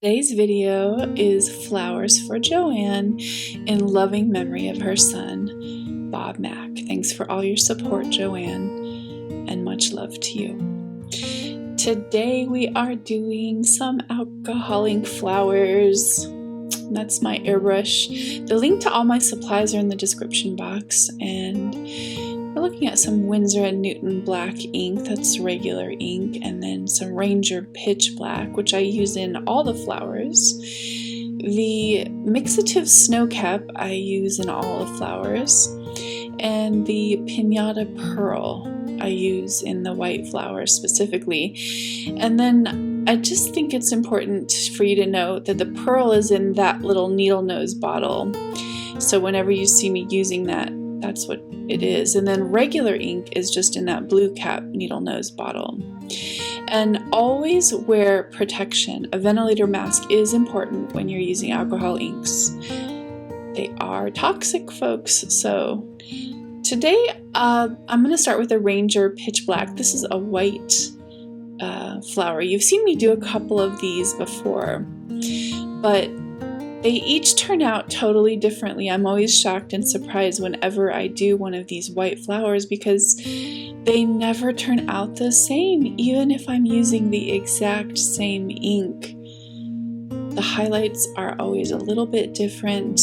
Today's video is Flowers for Joanne in loving memory of her son, Bob Mack. Thanks for all your support, Joanne, and much love to you. Today we are doing some alcohol ink flowers. That's my airbrush. The link to all my supplies are in the description box, and we're looking at some Winsor & Newton black ink, that's regular ink, and then some Ranger pitch black, which I use in all the flowers. The Mixative Snow Cap I use in all the flowers, and the Pinata Pearl I use in the white flowers specifically. And then I just think it's important for you to know that the pearl is in that little needle nose bottle. So whenever you see me using that, that's what it is. And then regular ink is just in that blue cap needle nose bottle. And always wear protection. A ventilator mask is important when you're using alcohol inks. They are toxic, folks. So today I'm going to start with a Ranger Pitch Black. This is a white flower. You've seen me do a couple of these before, but they each turn out totally differently. I'm always shocked and surprised whenever I do one of these white flowers because they never turn out the same, even if I'm using the exact same ink. The highlights are always a little bit different,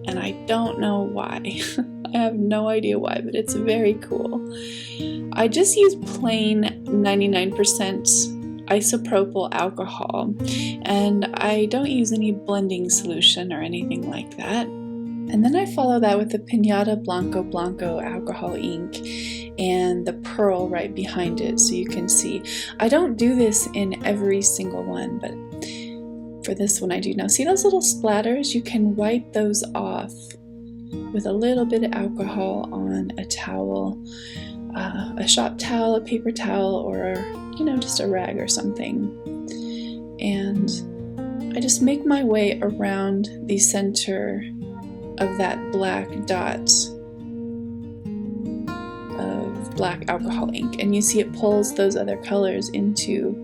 and I don't know why. I have no idea why, but it's very cool. I just use plain 99% isopropyl alcohol, and I don't use any blending solution or anything like that. And then I follow that with the Pinata Blanco Blanco alcohol ink and the pearl right behind it, so you can see. I don't do this in every single one, but for this one I do. Now see those little splatters? You can wipe those off with a little bit of alcohol on a towel, a shop towel, a paper towel, or just a rag or something. And I just make my way around the center of that black dot of black alcohol ink, and you see it pulls those other colors into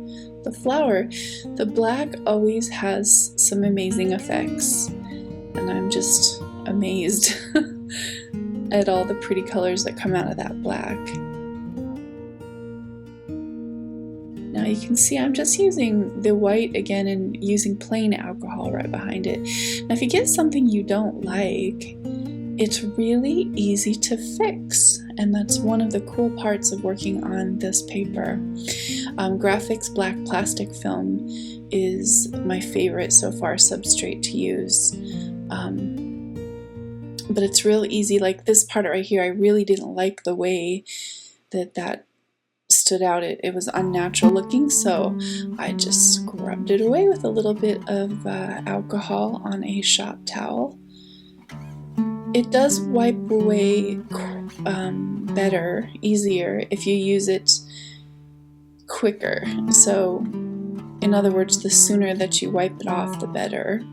the flower. The black always has some amazing effects, and I'm just amazed at all the pretty colors that come out of that black. Now you can see I'm just using the white again and using plain alcohol right behind it. Now if you get something you don't like, it's really easy to fix, and that's one of the cool parts of working on this paper. Grafix black plastic film is my favorite so far substrate to use. But it's real easy. Like this part right here, I really didn't like the way that stood out. It was unnatural looking, so I just scrubbed it away with a little bit of alcohol on a shop towel. It does wipe away better, easier, if you use it quicker. So in other words, the sooner that you wipe it off, the better.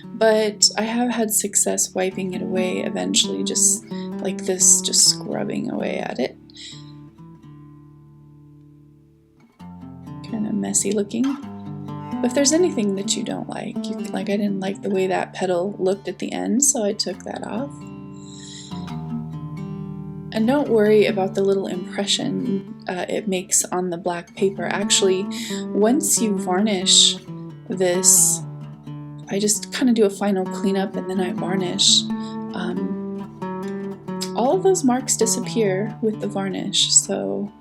But I have had success wiping it away eventually, just like this, just scrubbing away at it. Kind of messy looking. But if there's anything that you don't like, I didn't like the way that petal looked at the end, so I took that off. And don't worry about the little impression it makes on the black paper. Actually, once you varnish this, I just kind of do a final cleanup and then I varnish. All of those marks disappear with the varnish, so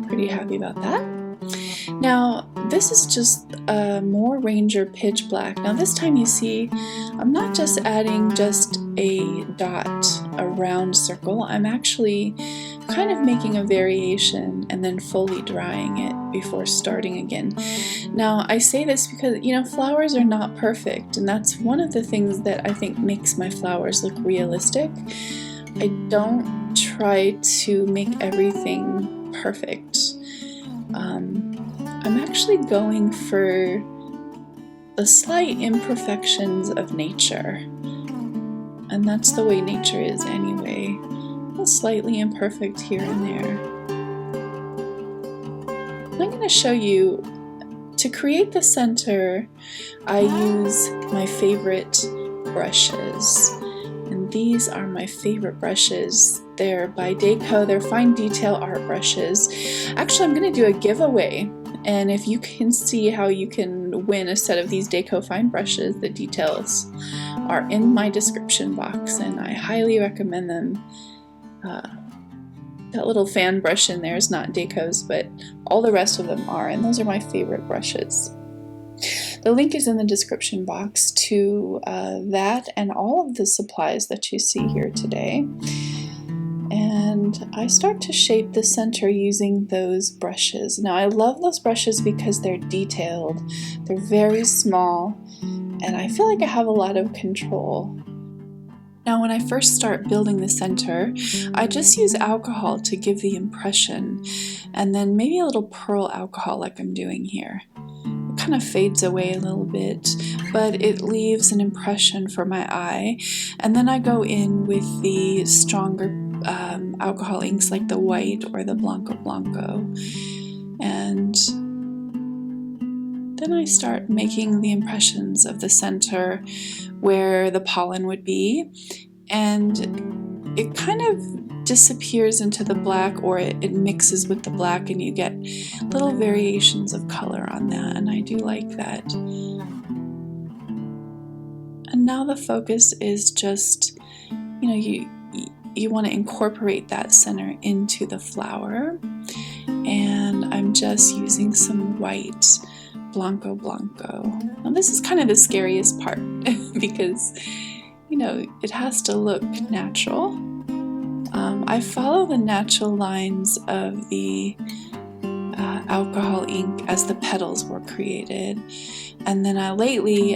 pretty happy about that. Now this is just more Ranger Pitch Black. Now this time you see I'm not just adding just a dot, a round circle. I'm actually kind of making a variation and then fully drying it before starting again. Now I say this because flowers are not perfect, and that's one of the things that I think makes my flowers look realistic. I don't try to make everything perfect. I'm actually going for the slight imperfections of nature, and that's the way nature is anyway. Slightly imperfect here and there. I'm going to show you To create the center, I use my favorite brushes. And these are my favorite brushes. They're by DACO, they're fine detail art brushes. Actually, I'm going to do a giveaway. And if you can see how you can win a set of these DACO fine brushes, the details are in my description box, and I highly recommend them. That little fan brush in there is not DACO's, but all the rest of them are, and those are my favorite brushes. The link is in the description box to that and all of the supplies that you see here today. And I start to shape the center using those brushes. Now I love those brushes because they're detailed, they're very small, and I feel like I have a lot of control. Now when I first start building the center, I just use alcohol to give the impression, and then maybe a little pearl alcohol like I'm doing here. It kind of fades away a little bit, but it leaves an impression for my eye. And then I go in with the stronger alcohol inks like the white or the Blanco Blanco. And then I start making the impressions of the center where the pollen would be, and it kind of disappears into the black, or it mixes with the black, and you get little variations of color on that, and I do like that. And now the focus is just, you want to incorporate that center into the flower, and I'm just using some white Blanco Blanco. Now this is kind of the scariest part because it has to look natural. I follow the natural lines of the alcohol ink as the petals were created, and then lately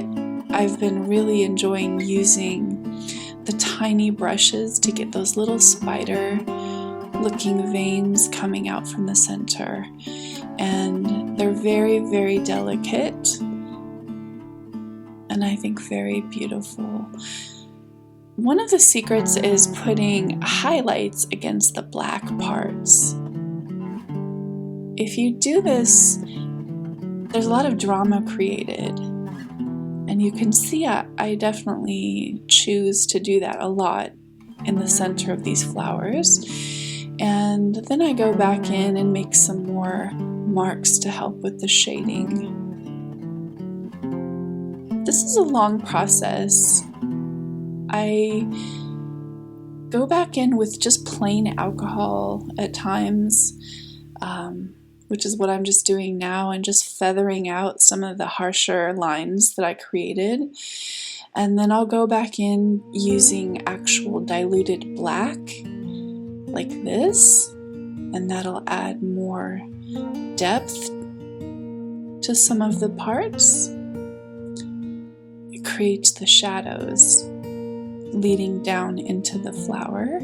I've been really enjoying using the tiny brushes to get those little spider looking veins coming out from the center, and they're very, very delicate and I think very beautiful. One of the secrets is putting highlights against the black parts. If you do this, there's a lot of drama created, and you can see I definitely choose to do that a lot in the center of these flowers. And then I go back in and make some more marks to help with the shading. This is a long process. I go back in with just plain alcohol at times, which is what I'm just doing now, and just feathering out some of the harsher lines that I created. And then I'll go back in using actual diluted black, like this, and that'll add more depth to some of the parts. It creates the shadows leading down into the flower,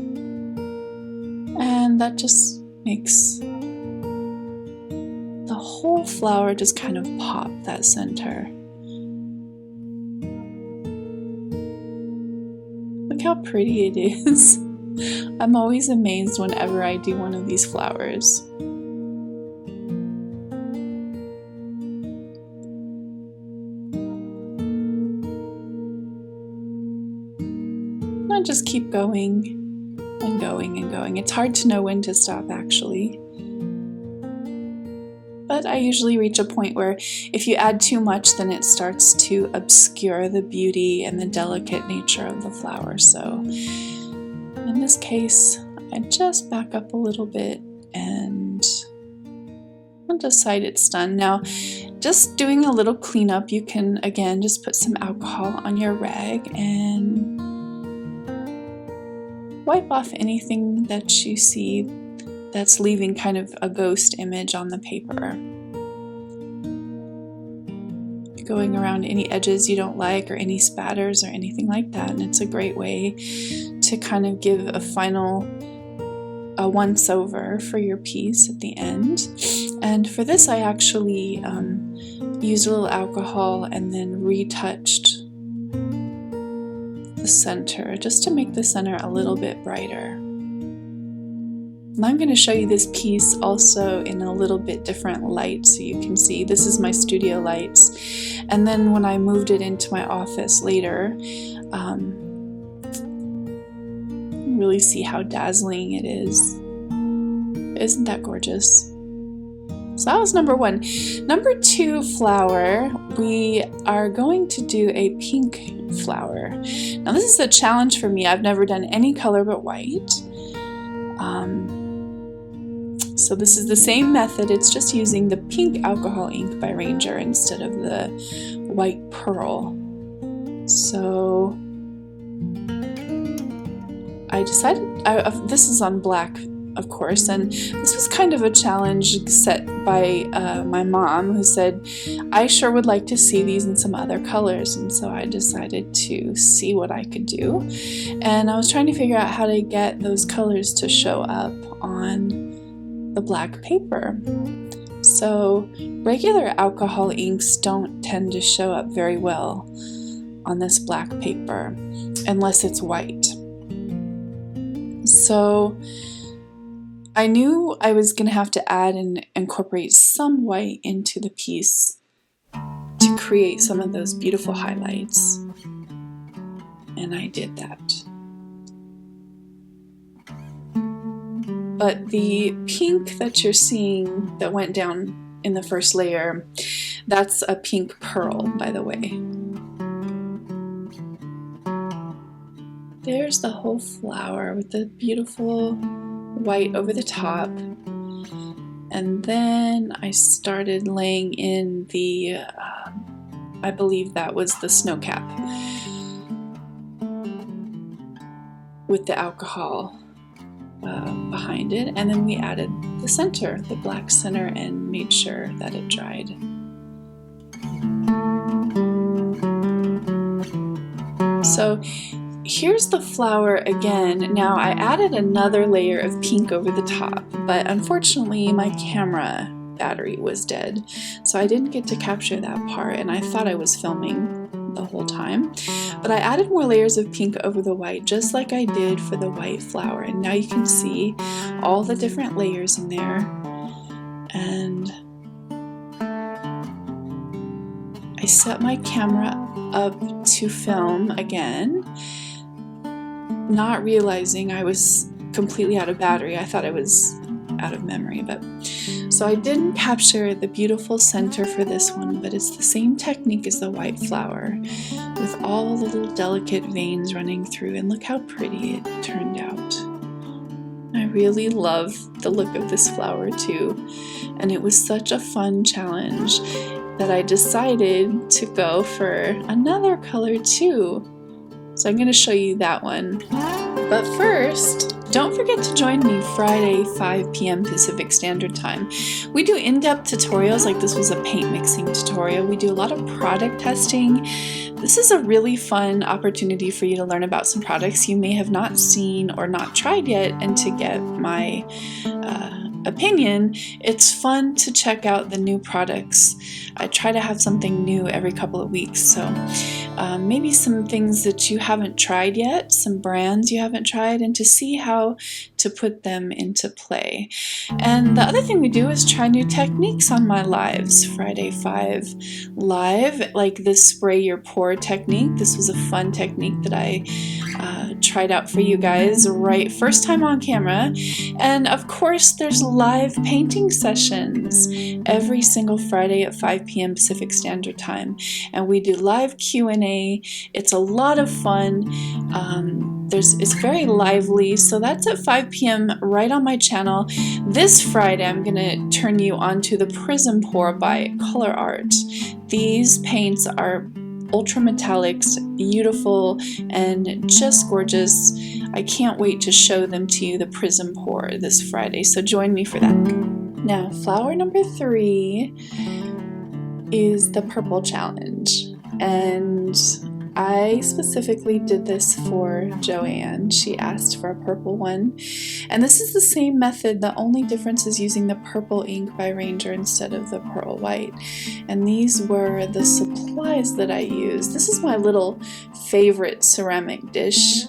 and that just makes the whole flower just kind of pop that center. Look how pretty it is. I'm always amazed whenever I do one of these flowers. I just keep going and going and going. It's hard to know when to stop, actually. But I usually reach a point where if you add too much, then it starts to obscure the beauty and the delicate nature of the flower. So in this case, I just back up a little bit and I'll decide it's done. Now, just doing a little cleanup, you can again just put some alcohol on your rag and wipe off anything that you see that's leaving kind of a ghost image on the paper. Going around any edges you don't like or any spatters or anything like that, and it's a great way to kind of give a final once over for your piece at the end. And for this I actually used a little alcohol and then retouched the center just to make the center a little bit brighter. And I'm going to show you this piece also in a little bit different light so you can see. This is my studio lights. And then when I moved it into my office later, really see how dazzling it is. Isn't that gorgeous? So that was number one. Number two flower, we are going to do a pink flower. Now this is a challenge for me. I've never done any color but white. So this is the same method, it's just using the pink alcohol ink by Ranger instead of the white pearl. So I decided, this is on black, of course, and this was kind of a challenge set by my mom, who said I sure would like to see these in some other colors, and so I decided to see what I could do. And I was trying to figure out how to get those colors to show up on the black paper. So regular alcohol inks don't tend to show up very well on this black paper unless it's white. So I knew I was going to have to add and incorporate some white into the piece to create some of those beautiful highlights. And I did that. But the pink that you're seeing that went down in the first layer, that's a pink pearl, by the way. There's the whole flower with the beautiful white over the top. And then I started laying in the, I believe that was the snow cap with the alcohol behind it. And then we added the center, the black center, and made sure that it dried. So here's the flower again. Now I added another layer of pink over the top, but unfortunately my camera battery was dead, so I didn't get to capture that part, and I thought I was filming the whole time. But I added more layers of pink over the white, just like I did for the white flower, and now you can see all the different layers in there. And I set my camera up to film again, not realizing I was completely out of battery. I thought I was out of memory, but so I didn't capture the beautiful center for this one, but it's the same technique as the white flower with all the little delicate veins running through, and look how pretty it turned out. I really love the look of this flower too, and it was such a fun challenge that I decided to go for another color too. So I'm going to show you that one. But first, don't forget to join me Friday, 5 p.m. Pacific Standard Time. We do in-depth tutorials, like this was a paint mixing tutorial. We do a lot of product testing. This is a really fun opportunity for you to learn about some products you may have not seen or not tried yet, and to get my opinion. It's fun to check out the new products. I try to have something new every couple of weeks, so maybe some things that you haven't tried yet, some brands you haven't tried, and to see how to put them into play. And the other thing we do is try new techniques on my lives. Friday 5 live, like this spray your pore technique. This was a fun technique that I tried out for you guys first time on camera. And of course there's live painting sessions every single Friday at 5 p.m. Pacific Standard Time, and we do live Q&A. It's a lot of fun. It's very lively, so that's at 5 p.m. right on my channel. This Friday I'm going to turn you onto the Prism Pour by Color Art. These paints are ultra metallics, beautiful and just gorgeous. I can't wait to show them to you, the Prism Pour, this Friday, so join me for that. Now, flower number 3 is the purple challenge, and I specifically did this for Joanne. She asked for a purple one, and this is the same method. The only difference is using the purple ink by Ranger instead of the pearl white, and these were the supplies that I used. This is my little favorite ceramic dish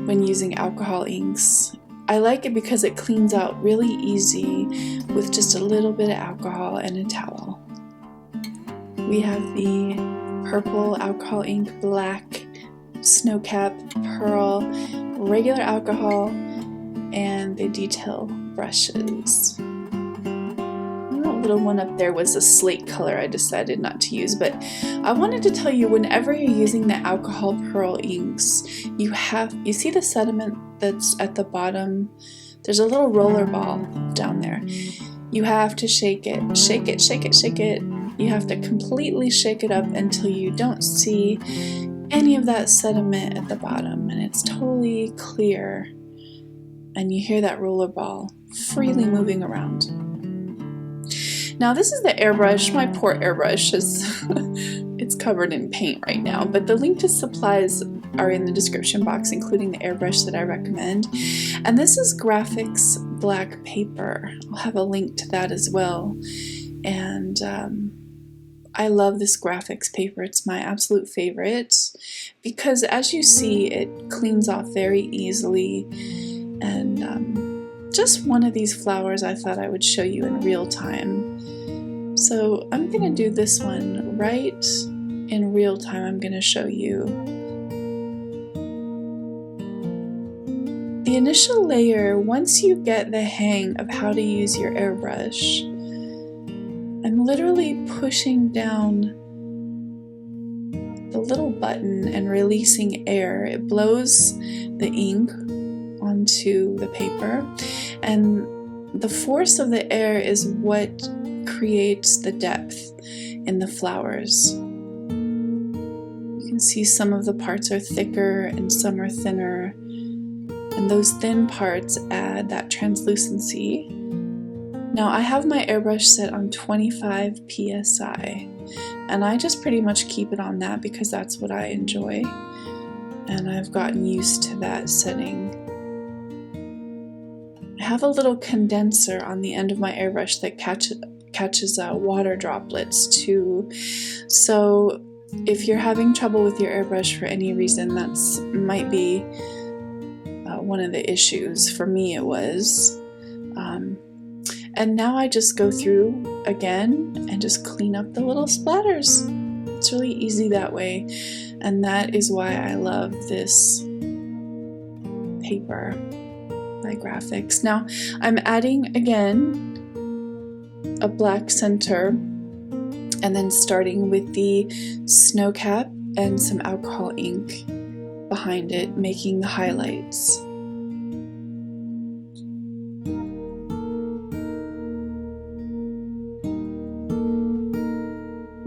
when using alcohol inks. I like it because it cleans out really easy with just a little bit of alcohol and a towel. We have the purple alcohol ink, black snowcap, pearl, regular alcohol, and the detail brushes. That little one up there was a slate color I decided not to use, but I wanted to tell you, whenever you're using the alcohol pearl inks, you see the sediment that's at the bottom. There's a little roller ball down there. You have to shake it, shake it, shake it, shake it. You have to completely shake it up until you don't see any of that sediment at the bottom, and it's totally clear, and you hear that roller ball freely moving around. Now this is the airbrush. My poor airbrush it's covered in paint right now, but the link to supplies are in the description box, including the airbrush that I recommend. And this is Grafix black paper. I'll have a link to that as well. And I love this Grafix paper. It's my absolute favorite because, as you see, it cleans off very easily. And just one of these flowers I thought I would show you in real time. So I'm going to do this one right in real time. I'm going to show you. The initial layer, once you get the hang of how to use your airbrush, I'm literally pushing down the little button and releasing air. It blows the ink onto the paper, and the force of the air is what creates the depth in the flowers. You can see some of the parts are thicker and some are thinner, and those thin parts add that translucency. Now I have my airbrush set on 25 psi, and I just pretty much keep it on that because that's what I enjoy, and I've gotten used to that setting. I have a little condenser on the end of my airbrush that catches water droplets too. So if you're having trouble with your airbrush for any reason, that's might be one of the issues. For me it was. And now I just go through again and just clean up the little splatters. It's really easy that way, and that is why I love this paper by Grafix. Now I'm adding again a black center, and then starting with the snow cap and some alcohol ink behind it, making the highlights.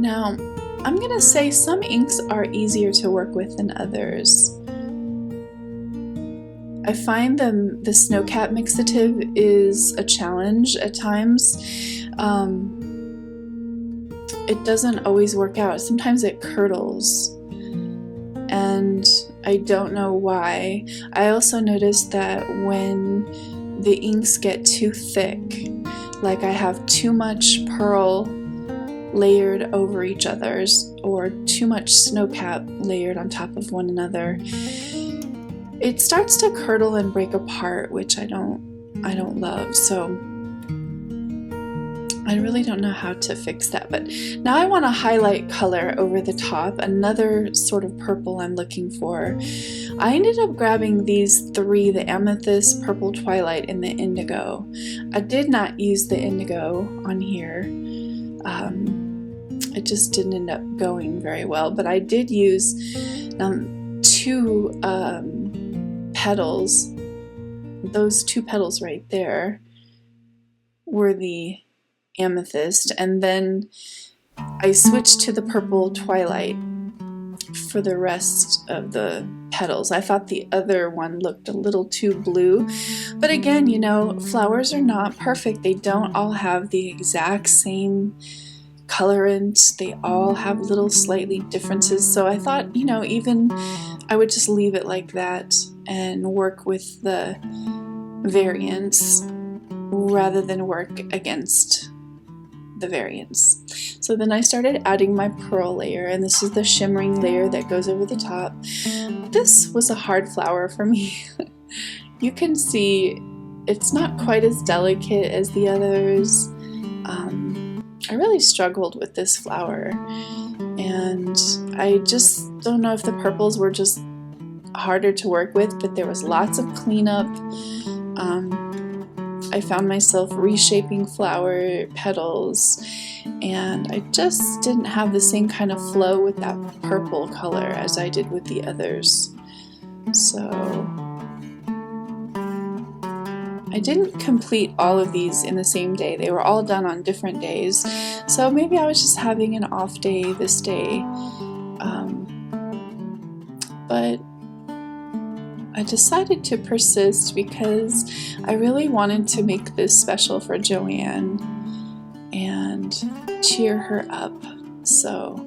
Now, I'm going to say some inks are easier to work with than others. I find the snow cap mixative is a challenge at times. It doesn't always work out. Sometimes it curdles, and I don't know why. I also noticed that when the inks get too thick, like I have too much pearl layered over each other's, or too much snow cap layered on top of one another, it starts to curdle and break apart, which I don't love. So I really don't know how to fix that. But now I want to highlight color over the top, another sort of purple I'm looking for. I ended up grabbing these three, the amethyst, purple twilight, and the indigo. I did not use the indigo on here. It just didn't end up going very well, but I did use two petals. Those two petals right there were the amethyst, and then I switched to the purple twilight for the rest of the petals. I thought the other one looked a little too blue, but again, you know, flowers are not perfect. They don't all have the exact same colorant. They all have little slightly differences, so I thought, you know, even I would just leave it like that and work with the variants rather than work against the variants. So then I started adding my pearl layer, and this is the shimmering layer that goes over the top. This was a hard flower for me. you can see it's not quite as delicate as the others. I really struggled with this flower, and I just don't know if the purples were just harder to work with, but there was lots of cleanup. I found myself reshaping flower petals, and I just didn't have the same kind of flow with that purple color as I did with the others. So I didn't complete all of these in the same day. They were all done on different days. So maybe I was just having an off day this day. But I decided to persist because I really wanted to make this special for Joanne and cheer her up. So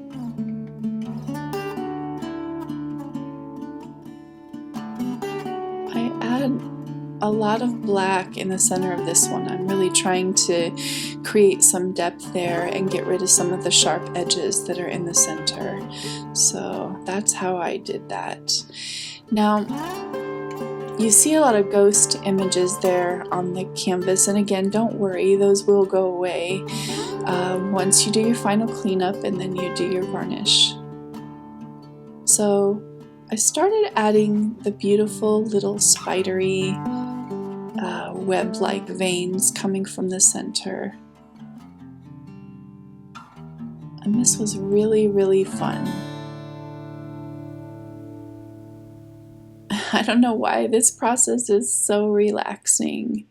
I add a lot of black in the center of this one. I'm really trying to create some depth there and get rid of some of the sharp edges that are in the center. So that's how I did that. Now, you see a lot of ghost images there on the canvas, and again, don't worry, those will go away once you do your final cleanup and then you do your varnish. So I started adding the beautiful little spidery web-like veins coming from the center. And this was really, really fun. I don't know why this process is so relaxing.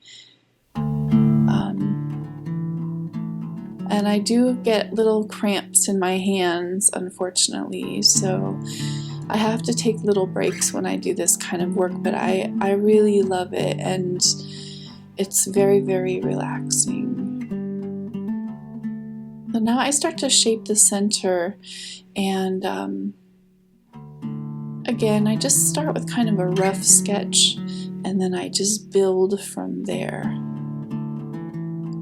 And I do get little cramps in my hands, unfortunately, so I have to take little breaks when I do this kind of work, but I really love it, and it's very, very relaxing. So now I start to shape the center, and again, I just start with kind of a rough sketch, and then I just build from there.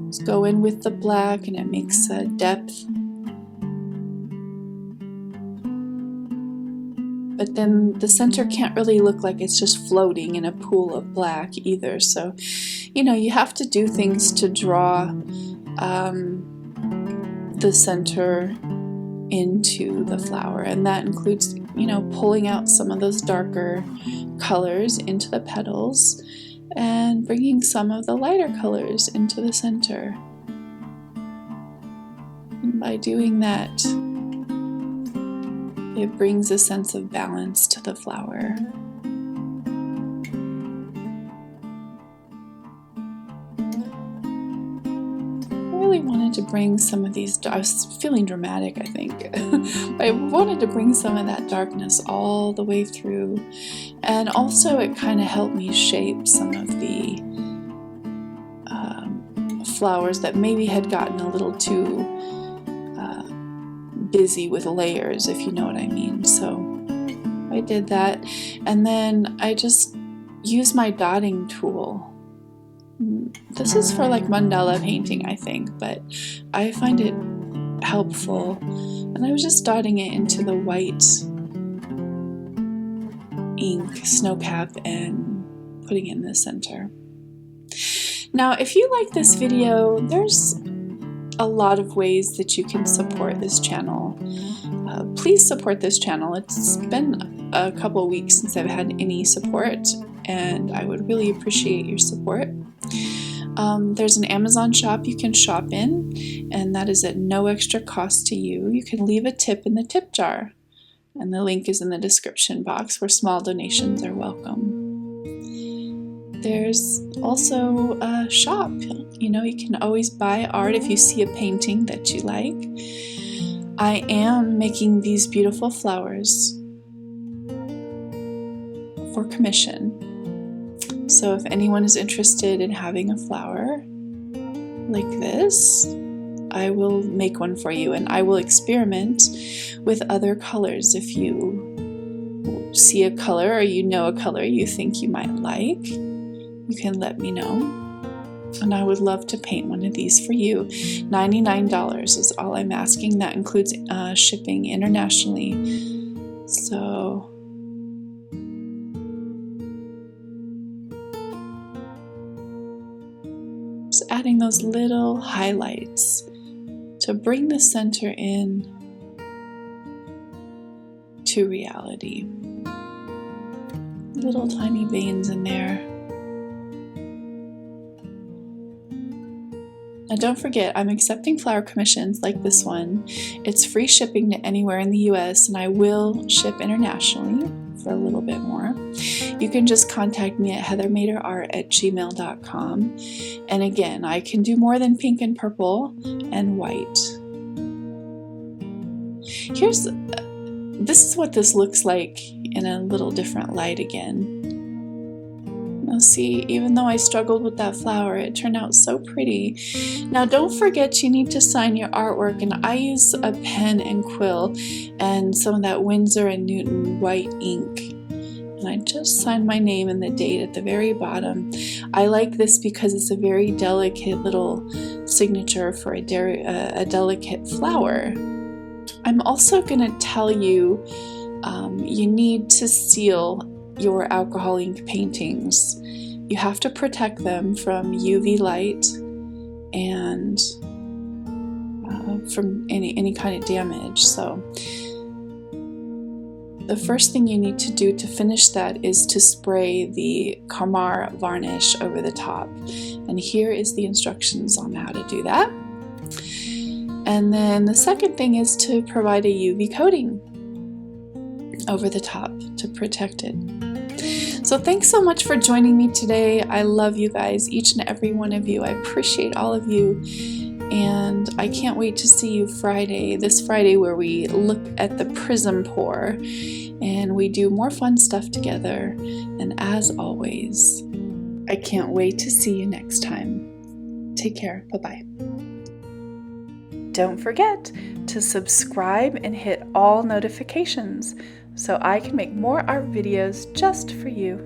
Just go in with the black, and it makes a depth. But then the center can't really look like it's just floating in a pool of black either. So, you know, you have to do things to draw the center into the flower, and that includes, you know, pulling out some of those darker colors into the petals and bringing some of the lighter colors into the center. And by doing that, it brings a sense of balance to the flower. I really wanted to bring some of these, I was feeling dramatic, I think, but I wanted to bring some of that darkness all the way through, and also it kind of helped me shape some of the flowers that maybe had gotten a little too busy with layers, if you know what I mean. So I did that, and then I just used my dotting tool. This is for like mandala painting, I think, but I find it helpful, and I was just dotting it into the white ink snowcap and putting it in the center. Now, if you like this video, there's a lot of ways that you can support this channel. Please support this channel. It's been a couple weeks since I've had any support, and I would really appreciate your support. There's an Amazon shop you can shop in, and that is at no extra cost to you. You can leave a tip in the tip jar, and the link is in the description box, where small donations are welcome. There's also a shop. You know, you can always buy art if you see a painting that you like. I am making these beautiful flowers for commission. So if anyone is interested in having a flower like this, I will make one for you, and I will experiment with other colors. If you see a color or you know a color you think you might like, you can let me know, and I would love to paint one of these for you. $99 is all I'm asking. That includes shipping internationally. So adding those little highlights to bring the center in to reality. Little tiny veins in there. Now don't forget, I'm accepting flower commissions like this one. It's free shipping to anywhere in the US, and I will ship internationally for a little bit more. You can just contact me at heathermaderart@gmail.com. And again, I can do more than pink and purple and white. This is what this looks like in a little different light again. Now see, even though I struggled with that flower, it turned out so pretty. Now don't forget, you need to sign your artwork, and I use a pen and quill and some of that Winsor & Newton white ink. And I just signed my name and the date at the very bottom. I like this because it's a very delicate little signature for a delicate flower. I'm also going to tell you, you need to seal your alcohol ink paintings. You have to protect them from UV light and from any kind of damage. So the first thing you need to do to finish that is to spray the Carmar varnish over the top. And here is the instructions on how to do that. And then the second thing is to provide a UV coating over the top to protect it. So thanks so much for joining me today. I love you guys, each and every one of you. I appreciate all of you. And I can't wait to see you this Friday, where we look at the prism pour and we do more fun stuff together. And as always, I can't wait to see you next time. Take care. Bye-bye. Don't forget to subscribe and hit all notifications so I can make more art videos just for you.